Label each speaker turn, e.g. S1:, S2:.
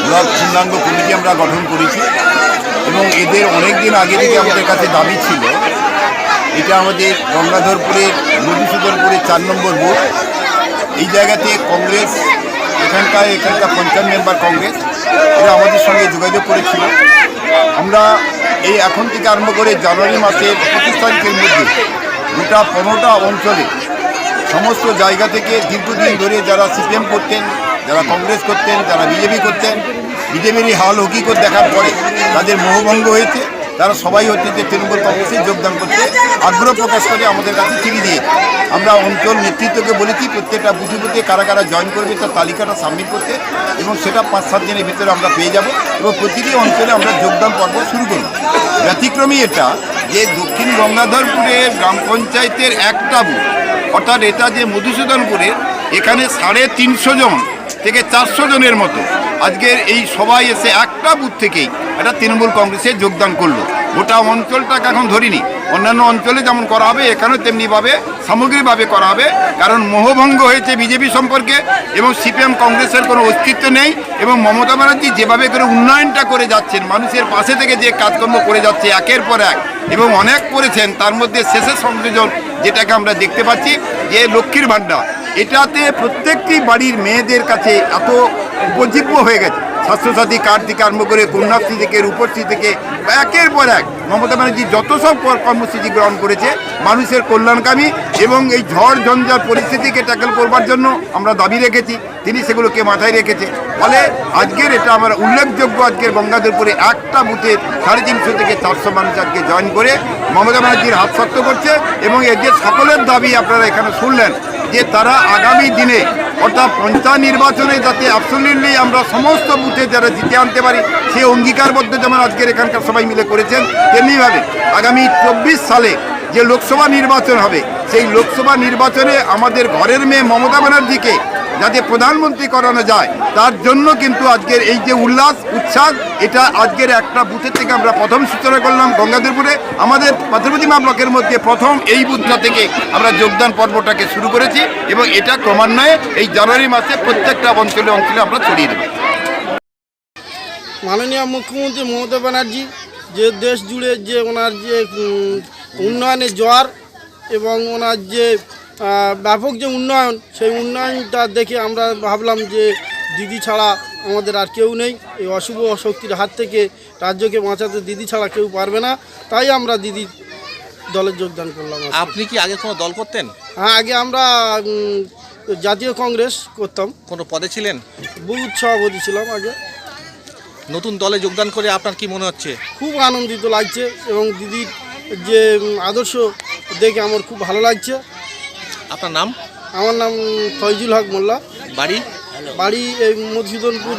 S1: Block পূর্ণাঙ্গ committee আমরা গঠন করেছি এবং এদের অনেক দিন আগে থেকে আমাদের কাছে দাবি ছিল এটা আমাদের গঙ্গাধরপুরের মধুসূদনপুরের 4 নম্বর বুথ। এই জায়গাতে কংগ্রেস এখানকার 50 মেম্বার কংগ্রেস এরা আমাদের সঙ্গে যোগাযোগ করেছিল। আমরা এই এখন থেকে আরম্ভ করে জানুয়ারি মাসের 25 তারিখের মধ্যে গোটা 15টা অঞ্চলে সমস্ত জায়গা থেকে দীর্ঘদিন ধরে যারা সিপিএম করতেন, যারা কংগ্রেস করতেন, যারা বিজেপি করতেন, বিজেপির হাল হকিকত দেখার পরে তাদের মোহভঙ্গ হয়েছে, তারা সবাই হচ্ছে যে তৃণমূল কংগ্রেসে যোগদান করতে আগ্রহ প্রকাশ করে আমাদের কাছে চিঠি দিয়ে আমরা অঞ্চল নেতৃত্বকে বলেছি প্রত্যেকটা বুথে বুথে কারা কারা জয়েন করবে তার তালিকাটা সাবমিট করতে এবং সেটা 5-7 দিনের ভিতরে আমরা পেয়ে যাব এবং প্রতিটি অঞ্চলে আমরা যোগদান পর্ব শুরু করব। ব্যতিক্রমী এটা যে দক্ষিণ গঙ্গাধরপুরের গ্রাম পঞ্চায়েতের একটা বুথ, অর্থাৎ এটা যে মধুসূদনপুরের এখানে 350 জন থেকে 400 জনের মতো আজকের এই সবাই এসে একটা বুথ থেকেই এটা তৃণমূল কংগ্রেসে যোগদান করলো। গোটা অঞ্চলটাকে এখন ধরিনি, অন্যান্য অঞ্চলে যেমন করা হবে এখানেও তেমনিভাবে সামগ্রিকভাবে করা হবে, কারণ মোহভঙ্গ হয়েছে বিজেপি সম্পর্কে এবং সিপিএম কংগ্রেসের কোনো অস্তিত্ব নেই এবং মমতা ব্যানার্জি যেভাবে করে উন্নয়নটা করে যাচ্ছেন, মানুষের পাশে থেকে যে কাজকর্ম করে যাচ্ছে একের পর এক এবং অনেক করেছেন, তার মধ্যে শেষের সংযোজন যেটাকে আমরা দেখতে পাচ্ছি যে লক্ষ্মীর ভাণ্ডার, এটাতে প্রত্যেকটি বাড়ির মেয়েদের কাছে এত উপজীব্য হয়ে গেছে। স্বাস্থ্যসাথী কার্ড থেকে আরম্ভ করে কন্যাশ্রী থেকে রূপশ্রী থেকে একের পর এক মমতা ব্যানার্জি যত সব কর্মসূচি গ্রহণ করেছে মানুষের কল্যাণকামী এবং এই ঝড় ঝঞ্ঝার পরিস্থিতিকে ট্যাকেল করবার জন্য আমরা দাবি রেখেছি, তিনি সেগুলোকে মাথায় রেখেছে। ফলে আজকের এটা আমরা উল্লেখযোগ্য আজকের গঙ্গাধরপুরে একটা বুথে 350 থেকে 400 মানুষ আজকে জয়েন করে মমতা ব্যানার্জির হাত শক্ত করছে এবং এর যে সকলের দাবি আপনারা এখানে শুনলেন যে তারা আগামী দিনে অর্থাৎ পঞ্চায়েত নির্বাচনে যাতে অ্যাবসলিউটলি আমরা সমস্ত বুথে যারা জিতে আনতে পারি সেই অঙ্গীকারবদ্ধ যেমন আজকের এখানকার সবাই মিলে করেছেন, তেমনিভাবে আগামী 24 সালে যে লোকসভা নির্বাচন হবে সেই লোকসভা নির্বাচনে আমাদের ঘরের মেয়ে মমতা ব্যানার্জিকে যাতে প্রধানমন্ত্রী করানো যায় তার জন্য কিন্তু আজকের এই যে উচ্ছ্বাস এটা আজকের একটা বুথের থেকে আমরা প্রথম সূচনা করলাম গঙ্গাধরপুরে। আমাদের পাথরপ্রতিমা ব্লকের মধ্যে প্রথম এই বুথটা থেকে আমরা যোগদান পর্বটাকে শুরু করেছি এবং এটা ক্রমান্বয়ে এই জানুয়ারি মাসে প্রত্যেকটা অঞ্চলে অঞ্চলে আমরা ছড়িয়ে দেব।
S2: মাননীয় মুখ্যমন্ত্রী মমতা ব্যানার্জি যে দেশ জুড়ে যে ওনার যে উন্নয়নের জোয়ার এবং ওনার যে ব্যাপক যে উন্নয়ন, সেই উন্নয়নটা দেখে আমরা ভাবলাম যে দিদি ছাড়া আমাদের আর কেউ নেই, এই অশুভ শক্তির হাত থেকে রাজ্যকে বাঁচাতে দিদি ছাড়া কেউ পারবে না, তাই আমরা দিদি দলে যোগদান করলাম।
S3: আপনি কি আগে কোনো দল করতেন?
S2: হ্যাঁ, আগে আমরা জাতীয় কংগ্রেস করতাম।
S3: কোনো পদে ছিলেন?
S2: বুথ সভাপতি ছিলাম আগে।
S3: নতুন দলে যোগদান করে আপনার কি মনে হচ্ছে?
S2: খুব আনন্দিত লাগছে এবং দিদির যে আদর্শ দেখে আমার খুব ভালো লাগছে।
S3: আপনার নাম?
S2: আমার নাম ফয়জুল হক মোল্লা।
S3: বাড়ি?
S2: বাড়ি এই মধুসূদনপুর